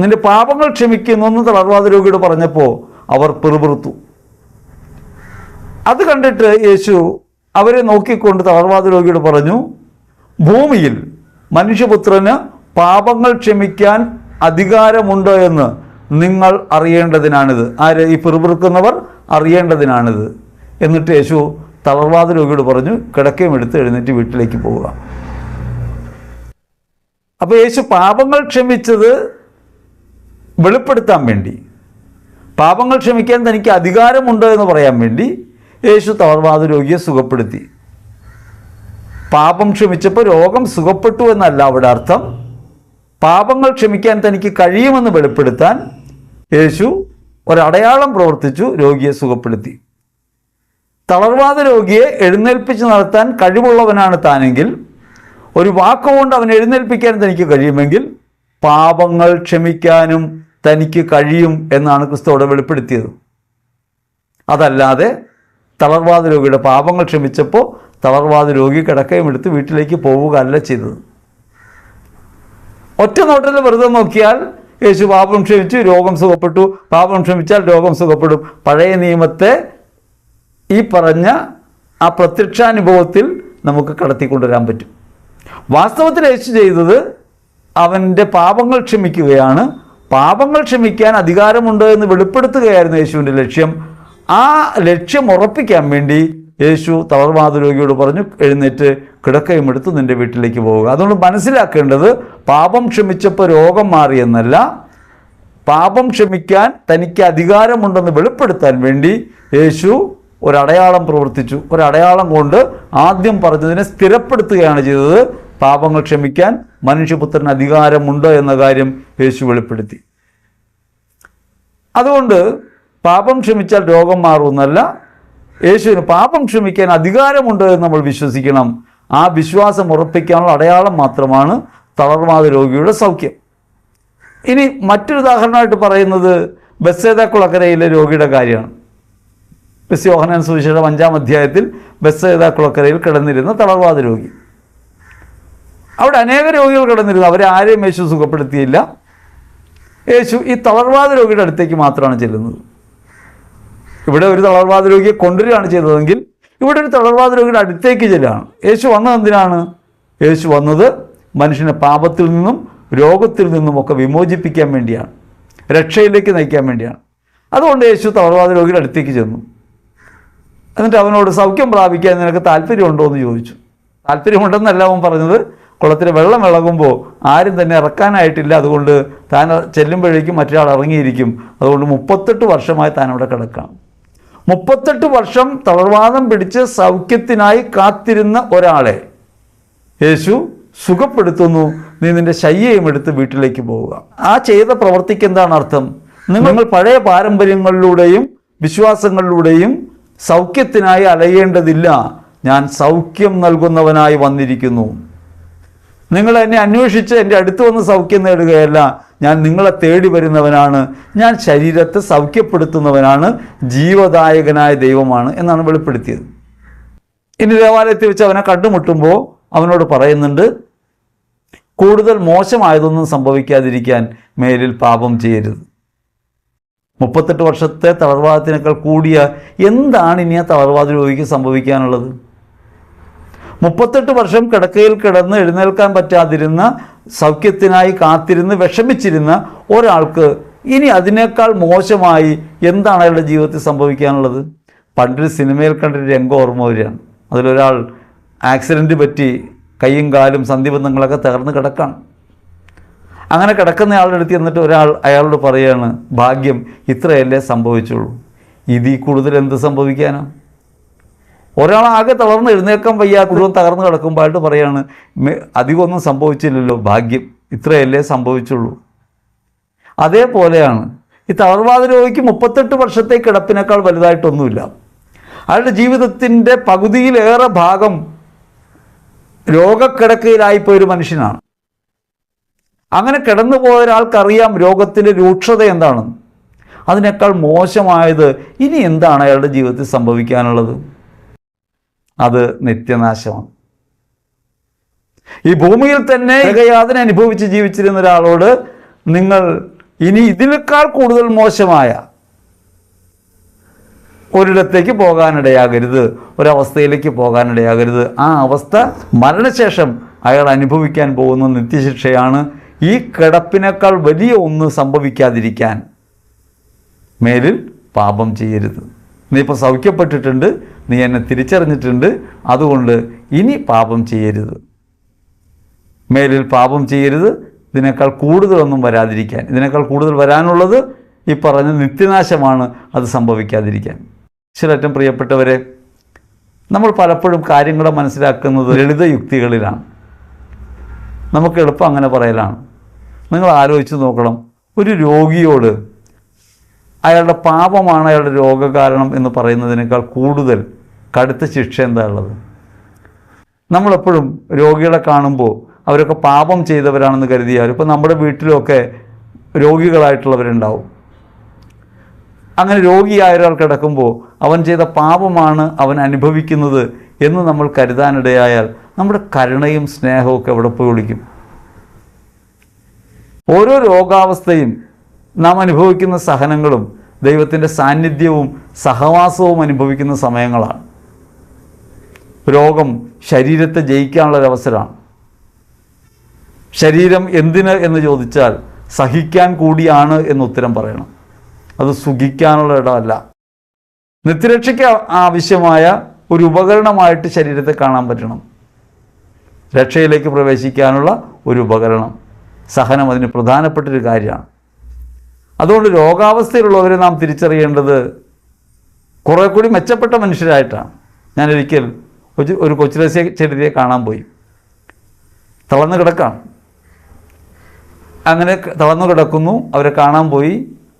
നിന്റെ പാപങ്ങൾ ക്ഷമിക്കുന്നു തളർവാദ രോഗിയോട് പറഞ്ഞപ്പോൾ അവർ പിറുപിറുത്തു. അത് കണ്ടിട്ട് യേശു അവരെ നോക്കിക്കൊണ്ട് തളർവാദ രോഗിയോട് പറഞ്ഞു, ഭൂമിയിൽ മനുഷ്യപുത്രന് പാപങ്ങൾ ക്ഷമിക്കാൻ അധികാരമുണ്ടോ എന്ന് നിങ്ങൾ അറിയേണ്ടതിനാണിത്. ആര്? ഈ പിറുപിറുക്കുന്നവർ അറിയേണ്ടതിനാണിത്. എന്നിട്ട് യേശു തളർവാദ രോഗിയോട് പറഞ്ഞു, കിടക്കയും എടുത്ത് എഴുന്നേറ്റ് വീട്ടിലേക്ക് പോവുക. അപ്പോൾ യേശു പാപങ്ങൾ ക്ഷമിച്ചത് വെളിപ്പെടുത്താൻ വേണ്ടി, പാപങ്ങൾ ക്ഷമിക്കാൻ തനിക്ക് അധികാരമുണ്ട് എന്ന് പറയാൻ വേണ്ടി യേശു തളർവാദ രോഗിയെ സുഖപ്പെടുത്തി. പാപം ക്ഷമിച്ചപ്പോൾ രോഗം സുഖപ്പെട്ടു എന്നല്ല അവിടെ അർത്ഥം. പാപങ്ങൾ ക്ഷമിക്കാൻ തനിക്ക് കഴിയുമെന്ന് വെളിപ്പെടുത്താൻ യേശു ഒരടയാളം പ്രവർത്തിച്ചു, രോഗിയെ സുഖപ്പെടുത്തി. തളർവാദ രോഗിയെ എഴുന്നേൽപ്പിച്ച് നടത്താൻ കഴിവുള്ളവനാണ് താനെങ്കിൽ, ഒരു വാക്കുകൊണ്ട് അവൻ എഴുന്നേൽപ്പിക്കാൻ തനിക്ക് കഴിയുമെങ്കിൽ പാപങ്ങൾ ക്ഷമിക്കാനും തനിക്ക് കഴിയും എന്നാണ് ക്രിസ്തു അവിടെ വെളിപ്പെടുത്തിയത്. അതല്ലാതെ തളർവാദ രോഗിയുടെ പാപങ്ങൾ ക്ഷമിച്ചപ്പോൾ തളർവാദ രോഗി കിടക്കയും എടുത്ത് വീട്ടിലേക്ക് പോവുക അല്ല ചെയ്തത്. ഒറ്റ നോട്ടത്തിൽ വെറുതെ നോക്കിയാൽ യേശു പാപം ക്ഷമിച്ചു, രോഗം സുഖപ്പെട്ടു, പാപം ക്ഷമിച്ചാൽ രോഗം സുഖപ്പെടും. പഴയ നിയമത്തെ ഈ പറഞ്ഞ ആ പ്രത്യക്ഷാനുഭവത്തിൽ നമുക്ക് കടത്തിക്കൊണ്ടുവരാൻ പറ്റും. വാസ്തവത്തിൽ യേശു ചെയ്തത് അവൻ്റെ പാപങ്ങൾ ക്ഷമിക്കുകയാണ്. പാപങ്ങൾ ക്ഷമിക്കാൻ അധികാരമുണ്ട് എന്ന് വെളിപ്പെടുത്തുകയായിരുന്നു യേശുവിൻ്റെ ലക്ഷ്യം. ആ ലക്ഷ്യം ഉറപ്പിക്കാൻ വേണ്ടി യേശു തളർവാദ രോഗിയോട് പറഞ്ഞു, എഴുന്നേറ്റ് കിടക്കയും എടുത്ത് നിൻ്റെ വീട്ടിലേക്ക് പോവുക. അതുകൊണ്ട് മനസ്സിലാക്കേണ്ടത് പാപം ക്ഷമിച്ചപ്പോൾ രോഗം മാറിയെന്നല്ല, പാപം ക്ഷമിക്കാൻ തനിക്ക് അധികാരമുണ്ടെന്ന് വെളിപ്പെടുത്താൻ വേണ്ടി യേശു ഒരടയാളം പ്രവർത്തിച്ചു. ഒരടയാളം കൊണ്ട് ആദ്യം പറഞ്ഞതിനെ സ്ഥിരപ്പെടുത്തുകയാണ് ചെയ്തത്. പാപങ്ങൾ ക്ഷമിക്കാൻ മനുഷ്യപുത്രന് അധികാരമുണ്ട് എന്ന കാര്യം യേശു വെളിപ്പെടുത്തി. അതുകൊണ്ട് പാപം ക്ഷമിച്ചാൽ രോഗം മാറുമെന്നല്ല, യേശുവിന് പാപം ക്ഷമിക്കാൻ അധികാരമുണ്ട് എന്ന് നമ്മൾ വിശ്വസിക്കണം. ആ വിശ്വാസം ഉറപ്പിക്കാനുള്ള അടയാളം മാത്രമാണ് തളർവാദ രോഗിയുടെ സൗഖ്യം. ഇനി മറ്റൊരു ഉദാഹരണമായിട്ട് പറയുന്നത് ബെത്സേദ കുളക്കരയിലെ രോഗിയുടെ കാര്യമാണ്. വിശുദ്ധ യോഹന്നാൻ സുവിശേഷം 5-ാം അധ്യായത്തിൽ ബെത്സേദ കുളക്കരയിൽ കിടന്നിരുന്ന തളർവാദ രോഗി. അവിടെ അനേക രോഗികൾ കിടന്നിരുന്നു. അവരെ ആരെയും യേശു സുഖപ്പെടുത്തിയില്ല. യേശു ഈ തളർവാദ രോഗിയുടെ അടുത്തേക്ക് മാത്രമാണ് ചെല്ലുന്നത്. ഇവിടെ ഒരു തളർവാദ രോഗിയെ കൊണ്ടുവരികയാണ് ചെയ്തതെങ്കിൽ ഇവിടെ ഒരു തളർവാദ രോഗിയുടെ അടുത്തേക്ക് ചെല്ലുകയാണ്. യേശു വന്നത് എന്തിനാണ്? യേശു വന്നത് മനുഷ്യനെ പാപത്തിൽ നിന്നും രോഗത്തിൽ നിന്നും ഒക്കെ വിമോചിപ്പിക്കാൻ വേണ്ടിയാണ്, രക്ഷയിലേക്ക് നയിക്കാൻ വേണ്ടിയാണ്. അതുകൊണ്ട് യേശു തളർവാദ രോഗിയുടെ അടുത്തേക്ക് ചെന്നു. എന്നിട്ട് അവനോട് സൗഖ്യം പ്രാപിക്കാൻ നിനക്ക് താല്പര്യമുണ്ടോ എന്ന് ചോദിച്ചു. താല്പര്യമുണ്ടെന്നല്ല അവൻ പറഞ്ഞത്, കുളത്തിൽ വെള്ളം ഇളകുമ്പോൾ ആരും തന്നെ ഇറക്കാനായിട്ടില്ല, അതുകൊണ്ട് താൻ ചെല്ലുമ്പോഴേക്കും മറ്റൊരാൾ ഇറങ്ങിയിരിക്കും, അതുകൊണ്ട് 38 വർഷമായി താൻ അവിടെ കിടക്കാം. 38 വർഷം തളർവാദം പിടിച്ച് സൗഖ്യത്തിനായി കാത്തിരുന്ന ഒരാളെ യേശു സുഖപ്പെടുത്തുന്നു. നീ നിന്റെ ശയ്യയും എടുത്ത് വീട്ടിലേക്ക് പോവുക. ആ ചെയ്ത പ്രവൃത്തിക്ക് എന്താണ് അർത്ഥം? നിങ്ങൾ പഴയ പാരമ്പര്യങ്ങളിലൂടെയും വിശ്വാസങ്ങളിലൂടെയും സൗഖ്യത്തിനായി അലയേണ്ടതില്ല, ഞാൻ സൗഖ്യം നൽകുന്നവനായി വന്നിരിക്കുന്നു. നിങ്ങൾ എന്നെ അന്വേഷിച്ച് എൻ്റെ അടുത്ത് വന്ന് സൗഖ്യം നേടുകയല്ല, ഞാൻ നിങ്ങളെ തേടി വരുന്നവനാണ്, ഞാൻ ശരീരത്തെ സൗഖ്യപ്പെടുത്തുന്നവനാണ്, ജീവദായകനായ ദൈവമാണ് എന്നാണ് വെളിപ്പെടുത്തിയത്. ഇനി ദേവാലയത്തിൽ വെച്ച് അവനെ കണ്ടുമുട്ടുമ്പോൾ അവനോട് പറയുന്നുണ്ട്, കൂടുതൽ മോശമായതൊന്നും സംഭവിക്കാതിരിക്കാൻ മേലിൽ പാപം ചെയ്യരുത്. 38 വർഷത്തെ തളർവാദത്തിനേക്കാൾ കൂടിയ എന്താണ് ഇനി ആ തളർവാദ രോഗിക്ക് സംഭവിക്കാനുള്ളത്? 38 വർഷം കിടക്കയിൽ കിടന്ന് എഴുന്നേൽക്കാൻ പറ്റാതിരുന്ന, സൗഖ്യത്തിനായി കാത്തിരുന്ന് വിഷമിച്ചിരുന്ന ഒരാൾക്ക് ഇനി അതിനേക്കാൾ മോശമായി എന്താണ് അയാളുടെ ജീവിതത്തിൽ സംഭവിക്കാനുള്ളത്? പണ്ടൊരു സിനിമയിൽ കണ്ടൊരു രംഗം ഓർമ്മ വരികയാണ്. അതിലൊരാൾ ആക്സിഡൻറ്റ് പറ്റി കൈയും കാലും സന്ധിബന്ധങ്ങളൊക്കെ തകർന്ന് കിടക്കാണ്. അങ്ങനെ കിടക്കുന്ന ആളുടെ അടുത്ത് എന്നിട്ട് ഒരാൾ അയാളോട് പറയുകയാണ്, ഭാഗ്യം ഇത്രയല്ലേ സംഭവിച്ചുള്ളൂ, ഇതിൽ കൂടുതൽ എന്ത് സംഭവിക്കാനാണ്? ഒരാൾ ആകെ തളർന്ന് എഴുന്നേൽക്കാൻ വയ്യ, കുടുംബം തകർന്ന് കിടക്കുമ്പോഴായിട്ട് പറയാണ്, അധികമൊന്നും സംഭവിച്ചില്ലല്ലോ, ഭാഗ്യം ഇത്രയല്ലേ സംഭവിച്ചുള്ളൂ. അതേപോലെയാണ് ഈ തളർവാദ രോഗിക്ക് 38 വർഷത്തെ കിടപ്പിനേക്കാൾ വലുതായിട്ടൊന്നുമില്ല. അയാളുടെ ജീവിതത്തിൻ്റെ പകുതിയിലേറെ ഭാഗം രോഗക്കിടക്കയിലായിപ്പോയൊരു മനുഷ്യനാണ്. അങ്ങനെ കിടന്നുപോയ ഒരാൾക്കറിയാം രോഗത്തിൻ്റെ രൂക്ഷത എന്താണെന്ന്. അതിനേക്കാൾ മോശമായത് ഇനി എന്താണ് അയാളുടെ ജീവിതത്തിൽ സംഭവിക്കാനുള്ളത്? അത് നിത്യനാശമാണ്. ഈ ഭൂമിയിൽ തന്നെ ഏകയാതന അനുഭവിച്ച് ജീവിച്ചിരുന്ന ഒരാളോട് നിങ്ങൾ ഇനി ഇതിനേക്കാൾ കൂടുതൽ മോശമായ ഒരിടത്തേക്ക് പോകാനിടയാകരുത്, ഒരവസ്ഥയിലേക്ക് പോകാനിടയാകരുത്. ആ അവസ്ഥ മരണശേഷം അയാൾ അനുഭവിക്കാൻ പോകുന്ന നിത്യശിക്ഷയാണ്. ഈ കിടപ്പിനേക്കാൾ വലിയ ഒന്ന് സംഭവിക്കാതിരിക്കാൻ മേലിൽ പാപം ചെയ്യരുത്. നീ ഇപ്പോൾ സൗഖ്യപ്പെട്ടിട്ടുണ്ട്, നീ എന്നെ തിരിച്ചറിഞ്ഞിട്ടുണ്ട്, അതുകൊണ്ട് ഇനി പാപം ചെയ്യരുത്, മേലിൽ പാപം ചെയ്യരുത്, ഇതിനേക്കാൾ കൂടുതലൊന്നും വരാതിരിക്കാൻ. ഇതിനേക്കാൾ കൂടുതൽ വരാനുള്ളത് ഈ പറഞ്ഞ നിത്യനാശമാണ്, അത് സംഭവിക്കാതിരിക്കാൻ. ചിലറ്റം പ്രിയപ്പെട്ടവരെ, നമ്മൾ പലപ്പോഴും കാര്യങ്ങളെ മനസ്സിലാക്കുന്നത് ലളിത യുക്തികളിലാണ്. നമുക്ക് എളുപ്പം അങ്ങനെ പറയലാണ്. നിങ്ങൾ ആലോചിച്ച് നോക്കണം, ഒരു രോഗിയോട് അയാളുടെ പാപമാണ് അയാളുടെ രോഗകാരണം എന്ന് പറയുന്നതിനേക്കാൾ കൂടുതൽ കടുത്ത ശിക്ഷ എന്താ ഉള്ളത്? നമ്മളെപ്പോഴും രോഗികളെ കാണുമ്പോൾ അവരൊക്കെ പാപം ചെയ്തവരാണെന്ന് കരുതിയാൽ, ഇപ്പോൾ നമ്മുടെ വീട്ടിലൊക്കെ രോഗികളായിട്ടുള്ളവരുണ്ടാവും. അങ്ങനെ രോഗിയായ ഒരാൾ കിടക്കുമ്പോൾ അവൻ ചെയ്ത പാപമാണ് അവൻ അനുഭവിക്കുന്നത് എന്ന് നമ്മൾ കരുതാനിടയായാൽ നമ്മുടെ കരുണയും സ്നേഹവും ഒക്കെ എവിടെ പോയി ഒളിക്കും? ഓരോ രോഗാവസ്ഥയും നാം അനുഭവിക്കുന്ന സഹനങ്ങളും ദൈവത്തിൻ്റെ സാന്നിധ്യവും സഹവാസവും അനുഭവിക്കുന്ന സമയങ്ങളാണ്. രോഗം ശരീരത്തെ ജയിക്കാനുള്ളൊരവസരമാണ്. ശരീരം എന്തിന് എന്ന് ചോദിച്ചാൽ സഹിക്കാൻ കൂടിയാണ് എന്ന് ഉത്തരം പറയണം. അത് സുഖിക്കാനുള്ള ഇടമല്ല. നിത്യരക്ഷയ്ക്ക് ആവശ്യമായ ഒരു ഉപകരണമായിട്ട് ശരീരത്തെ കാണാൻ പറ്റണം. രക്ഷയിലേക്ക് പ്രവേശിക്കാനുള്ള ഒരു ഉപകരണം. സഹനം അതിന് പ്രധാനപ്പെട്ടൊരു കാര്യമാണ്. അതുകൊണ്ട് രോഗാവസ്ഥയിലുള്ളവരെ നാം തിരിച്ചറിയേണ്ടത് കുറേ കൂടി മെച്ചപ്പെട്ട മനുഷ്യരായിട്ടാണ്. ഞാനൊരിക്കൽ ഒരു കൊച്ചുരസ്യ ചെടിയെ കാണാൻ പോയി. തളർന്നു കിടക്കാണ്. അങ്ങനെ തളർന്നു കിടക്കുന്നു. അവരെ കാണാൻ പോയി,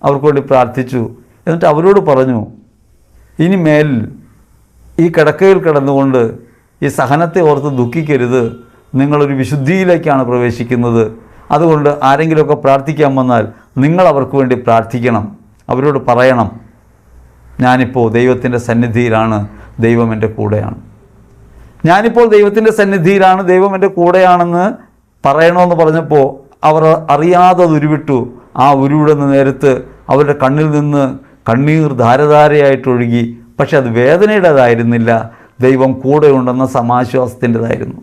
അവർക്ക് വേണ്ടി പ്രാർത്ഥിച്ചു. എന്നിട്ട് അവരോട് പറഞ്ഞു, ഇനി മേലിൽ ഈ കിടക്കയിൽ കിടന്നുകൊണ്ട് ഈ സഹനത്തെ ഓർത്ത് ദുഃഖിക്കരുത്. നിങ്ങളൊരു വിശുദ്ധിയിലേക്കാണ് പ്രവേശിക്കുന്നത്. അതുകൊണ്ട് ആരെങ്കിലുമൊക്കെ പ്രാർത്ഥിക്കാൻ വന്നാൽ നിങ്ങൾ അവർക്ക് വേണ്ടി പ്രാർത്ഥിക്കണം. അവരോട് പറയണം, ഞാനിപ്പോൾ ദൈവത്തിൻ്റെ സന്നിധിയിലാണ്, ദൈവം എൻ്റെ കൂടെയാണ്. ഞാനിപ്പോൾ ദൈവത്തിൻ്റെ സന്നിധിയിലാണ്, ദൈവം എൻ്റെ കൂടെയാണെന്ന് പറയണമെന്ന് പറഞ്ഞപ്പോൾ അവർ അറിയാതെ അത് ഉരുവിട്ടു. ആ ഉരുവിടുന്ന നേരത്ത് അവരുടെ കണ്ണിൽ നിന്ന് കണ്ണീർ ധാരധാരയായിട്ടൊഴുകി. പക്ഷെ അത് വേദനയുടേതായിരുന്നില്ല, ദൈവം കൂടെയുണ്ടെന്ന സമാശ്വാസത്തിൻ്റെതായിരുന്നു.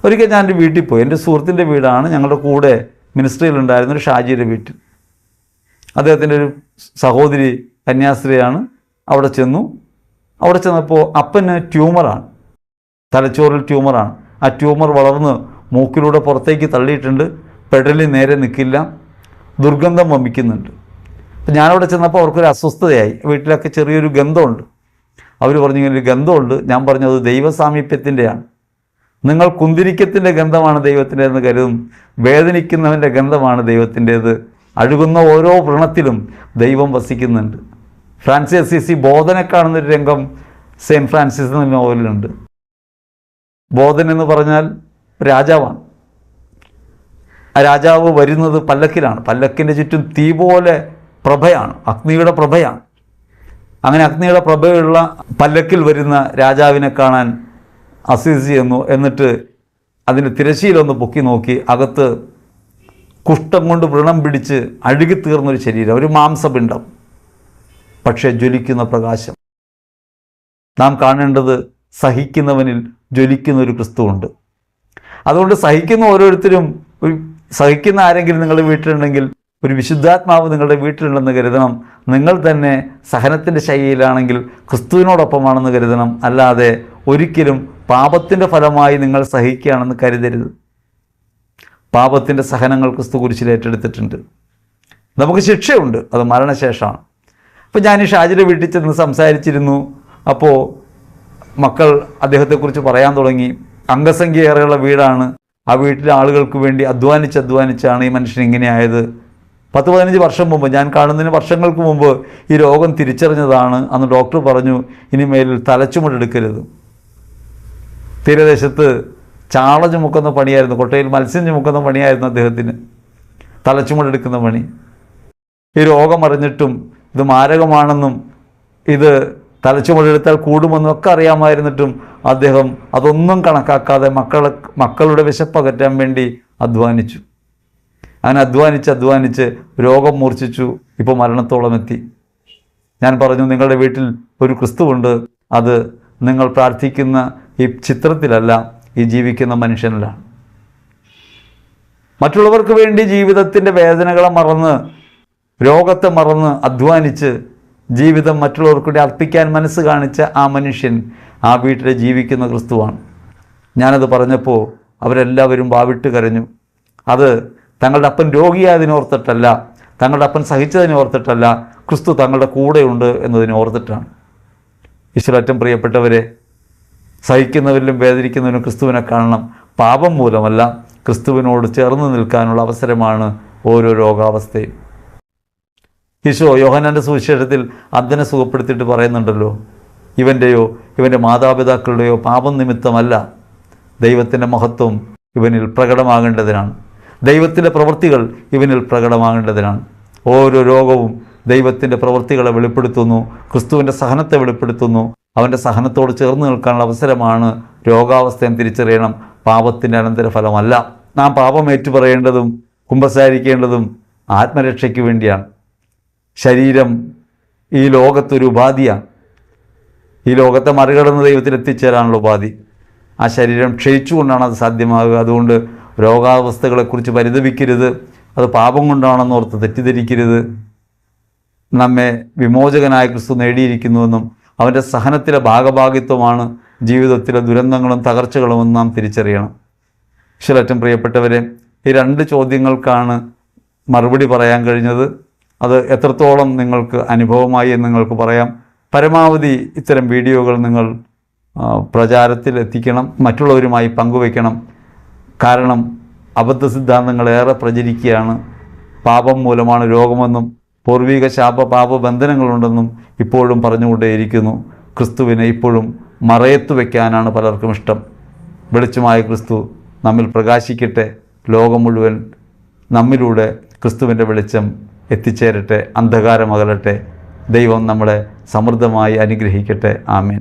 ഒരിക്കൽ ഞാൻ എൻ്റെ വീട്ടിൽ പോയി. എൻ്റെ സുഹൃത്തിൻ്റെ വീടാണ്. ഞങ്ങളുടെ കൂടെ മിനിസ്ട്രിയിലുണ്ടായിരുന്ന ഒരു ഷാജിയുടെ വീട്ടിൽ. അദ്ദേഹത്തിൻ്റെ ഒരു സഹോദരി കന്യാസ്ത്രീയാണ്. അവിടെ ചെന്നു. അവിടെ ചെന്നപ്പോൾ അപ്പന് ട്യൂമറാണ്, തലച്ചോറിൽ ട്യൂമറാണ്. ആ ട്യൂമർ വളർന്ന് മൂക്കിലൂടെ പുറത്തേക്ക് തള്ളിയിട്ടുണ്ട്. പെടലിൽ നേരെ നിൽക്കില്ല, ദുർഗന്ധം വമിക്കുന്നുണ്ട്. അപ്പം ഞാനവിടെ ചെന്നപ്പോൾ അവർക്കൊരു അസ്വസ്ഥതയായി. വീട്ടിലൊക്കെ ചെറിയൊരു ഗന്ധമുണ്ട്. അവർ പറഞ്ഞു, ഇങ്ങനൊരു ഗന്ധമുണ്ട്. ഞാൻ പറഞ്ഞത് ദൈവസാമീപ്യത്തിൻ്റെയാണ്. നിങ്ങൾ കുന്തിരിക്കത്തിൻ്റെ ഗന്ധമാണ് ദൈവത്തിൻ്റെതെന്ന് കരുതും. വേദനിക്കുന്നവൻ്റെ ഗന്ധമാണ് ദൈവത്തിൻ്റേത്. അഴുകുന്ന ഓരോ വ്രണത്തിലും ദൈവം വസിക്കുന്നുണ്ട്. ഫ്രാൻസിസ് അസീസി ബോധനെ കാണുന്നൊരു രംഗം സെയിൻറ്റ് ഫ്രാൻസിസ് എന്ന നോവലിലുണ്ട്. ബോധൻ എന്ന് പറഞ്ഞാൽ രാജാവാണ്. ആ രാജാവ് വരുന്നത് പല്ലക്കിലാണ്. പല്ലക്കിൻ്റെ ചുറ്റും തീ പോലെ പ്രഭയാണ്, അഗ്നിയുടെ പ്രഭയാണ്. അങ്ങനെ അഗ്നിയുടെ പ്രഭയുള്ള പല്ലക്കിൽ വരുന്ന രാജാവിനെ കാണാൻ അസീസി എന്നു. എന്നിട്ട് അതിൻ്റെ തിരശ്ശീലൊന്ന് പൊക്കി നോക്കി. അകത്ത് കുഷ്ഠം കൊണ്ട് വ്രണം പിടിച്ച് അഴുകിത്തീർന്നൊരു ശരീരം, ഒരു മാംസപിണ്ഡം, പക്ഷേ ജ്വലിക്കുന്ന പ്രകാശം. നാം കാണേണ്ടത് സഹിക്കുന്നവനിൽ ജ്വലിക്കുന്ന ഒരു ക്രിസ്തുവുണ്ട്. അതുകൊണ്ട് സഹിക്കുന്ന ഓരോരുത്തരും, ഒരു സഹിക്കുന്ന ആരെങ്കിലും നിങ്ങളുടെ വീട്ടിലുണ്ടെങ്കിൽ, ഒരു വിശുദ്ധാത്മാവ് നിങ്ങളുടെ വീട്ടിലുണ്ടെന്ന് കരുതണം. നിങ്ങൾ തന്നെ സഹനത്തിൻ്റെ ശൈലിയിലാണെങ്കിൽ ക്രിസ്തുവിനോടൊപ്പമാണെന്ന് കരുതണം. അല്ലാതെ ഒരിക്കലും പാപത്തിൻ്റെ ഫലമായി നിങ്ങൾ സഹിക്കുകയാണെന്ന് കരുതരുത്. പാപത്തിൻ്റെ സഹനങ്ങൾ ക്രിസ്തു കുരിശിൽ ഏറ്റെടുത്തിട്ടുണ്ട്. നമുക്ക് ശിക്ഷയുണ്ട്, അത് മരണശേഷമാണ്. അപ്പോൾ ഞാൻ ഈ ഷാജിയുടെ വീട്ടിൽ ചെന്ന് സംസാരിച്ചിരുന്നു. അപ്പോൾ മക്കൾ അദ്ദേഹത്തെക്കുറിച്ച് പറയാൻ തുടങ്ങി. അംഗസംഖ്യ ഏറെയുള്ള വീടാണ്. ആ വീട്ടിലെ ആളുകൾക്ക് വേണ്ടി അധ്വാനിച്ചാണ് ഈ മനുഷ്യൻ ഇങ്ങനെയായത്. 10-15 വർഷം മുമ്പ്, ഞാൻ കാണുന്നതിന് വർഷങ്ങൾക്ക് മുമ്പ് ഈ രോഗം തിരിച്ചറിഞ്ഞതാണ്. അന്ന് ഡോക്ടർ പറഞ്ഞു, ഇനിമേലിൽ തലച്ചുമടെടുക്കരുത്. തീരദേശത്ത് ചാള ചുമക്കുന്ന പണിയായിരുന്നു, കൊട്ടയിൽ മത്സ്യം ചുമക്കുന്ന പണിയായിരുന്നു അദ്ദേഹത്തിന്, തലച്ചുമടെടുക്കുന്ന പണി. ഈ രോഗം അറിഞ്ഞിട്ടും ഇത് മാരകമാണെന്നും ഇത് തലച്ചുമടെടുത്താൽ കൂടുമെന്നും ഒക്കെ അറിയാമായിരുന്നിട്ടും അദ്ദേഹം അതൊന്നും കണക്കാക്കാതെ മക്കളുടെ വിശപ്പകറ്റാൻ വേണ്ടി അധ്വാനിച്ചു. അങ്ങനെ അധ്വാനിച്ച് രോഗം മൂർച്ഛിച്ചു. ഇപ്പോൾ മരണത്തോളം എത്തി. ഞാൻ പറഞ്ഞു, നിങ്ങളുടെ വീട്ടിൽ ഒരു ക്രിസ്തുവുണ്ട്. അത് നിങ്ങൾ പ്രാർത്ഥിക്കുന്ന ഈ ചിത്രത്തിലല്ല, ഈ ജീവിക്കുന്ന മനുഷ്യനിലാണ്. മറ്റുള്ളവർക്ക് വേണ്ടി ജീവിതത്തിൻ്റെ വേദനകളെ മറന്ന്, രോഗത്തെ മറന്ന് അധ്വാനിച്ച് ജീവിതം മറ്റുള്ളവർക്ക് വേണ്ടി അർപ്പിക്കാൻ മനസ്സ് കാണിച്ച ആ മനുഷ്യൻ ആ വീട്ടിൽ ജീവിക്കുന്ന ക്രിസ്തുവാണ്. ഞാനത് പറഞ്ഞപ്പോൾ അവരെല്ലാവരും വാവിട്ട് കരഞ്ഞു. അത് തങ്ങളുടെ അപ്പൻ രോഗിയായതിനോർത്തിട്ടല്ല, തങ്ങളുടെ അപ്പൻ സഹിച്ചതിനോർത്തിട്ടല്ല, ക്രിസ്തു തങ്ങളുടെ കൂടെയുണ്ട് എന്നതിനെ ഓർത്തിട്ടാണ്. ഈശ്വരറ്റം പ്രിയപ്പെട്ടവരെ, സഹിക്കുന്നവരിലും വേദനിക്കുന്നവരും ക്രിസ്തുവിനെ കാണണം. പാപം മൂലമല്ല, ക്രിസ്തുവിനോട് ചേർന്ന് നിൽക്കാനുള്ള അവസരമാണ് ഓരോ രോഗാവസ്ഥയും. ഈശോ യോഹന്നാൻ്റെ സുവിശേഷത്തിൽ അന്ധനെ സുഖപ്പെടുത്തിയിട്ട് പറയുന്നുണ്ടല്ലോ, ഇവൻ്റെയോ ഇവൻ്റെ മാതാപിതാക്കളുടെയോ പാപം നിമിത്തമല്ല, ദൈവത്തിൻ്റെ മഹത്വം ഇവനിൽ പ്രകടമാകേണ്ടതിനാണ്, ദൈവത്തിൻ്റെ പ്രവൃത്തികൾ ഇവനിൽ പ്രകടമാകേണ്ടതിനാണ്. ഓരോ രോഗവും ദൈവത്തിൻ്റെ പ്രവൃത്തികളെ വെളിപ്പെടുത്തുന്നു, ക്രിസ്തുവിൻ്റെ സഹനത്തെ വെളിപ്പെടുത്തുന്നു. അവൻ്റെ സഹനത്തോട് ചേർന്ന് നിൽക്കാനുള്ള അവസരമാണ് രോഗാവസ്ഥയും തിരിച്ചറിയണം, പാപത്തിൻ്റെ അനന്തരഫലമല്ല. നാം പാപം ഏറ്റുപറയേണ്ടതും കുമ്പസാരിക്കേണ്ടതും ആത്മരക്ഷയ്ക്ക് വേണ്ടിയാണ്. ശരീരം ഈ ലോകത്തൊരു ഉപാധിയാണ്. ഈ ലോകത്തെ മറികടന്ന് ദൈവത്തിൽ എത്തിച്ചേരാനുള്ള ഉപാധി. ആ ശരീരം ക്ഷയിച്ചുകൊണ്ടാണ് അത് സാധ്യമാകുക. അതുകൊണ്ട് രോഗാവസ്ഥകളെക്കുറിച്ച് പരിതപിക്കരുത്, അത് പാപം കൊണ്ടാണെന്ന് ഓർത്ത് തെറ്റിദ്ധരിക്കരുത്. നമ്മെ വിമോചകനായ ക്രിസ്തു നേടിയിരിക്കുന്നുവെന്നും അവൻ്റെ സഹനത്തിലെ ഭാഗഭാഗിത്വമാണ് ജീവിതത്തിലെ ദുരന്തങ്ങളും തകർച്ചകളുമെന്ന് നാം തിരിച്ചറിയണം. ഈശ്വരറ്റം പ്രിയപ്പെട്ടവരെ, ഈ 2 ചോദ്യങ്ങൾക്കാണ് മറുപടി പറയാൻ കഴിഞ്ഞത്. അത് എത്രത്തോളം നിങ്ങൾക്ക് അനുഭവമായി എന്ന് നിങ്ങൾക്ക് പറയാം. പരമാവധി ഇത്തരം വീഡിയോകൾ നിങ്ങൾ പ്രചാരത്തിൽ എത്തിക്കണം, മറ്റുള്ളവരുമായി പങ്കുവയ്ക്കണം. കാരണം അബദ്ധ സിദ്ധാന്തങ്ങൾ ഏറെ പ്രചരിക്കുകയാണ്. പാപം മൂലമാണ് രോഗമെന്നും പൂർവിക പാപബന്ധനങ്ങളുണ്ടെന്നും ഇപ്പോഴും പറഞ്ഞുകൊണ്ടേയിരിക്കുന്നു. ക്രിസ്തുവിനെ ഇപ്പോഴും മറയത്ത് വയ്ക്കാനാണ് പലർക്കും ഇഷ്ടം. വെളിച്ചമായ ക്രിസ്തു നമ്മിൽ പ്രകാശിക്കട്ടെ. ലോകം മുഴുവൻ നമ്മിലൂടെ ക്രിസ്തുവിൻ്റെ വെളിച്ചം എത്തിച്ചേരട്ടെ, അന്ധകാരം അകലട്ടെ. ദൈവം നമ്മളെ സമൃദ്ധമായി അനുഗ്രഹിക്കട്ടെ. ആമേൻ.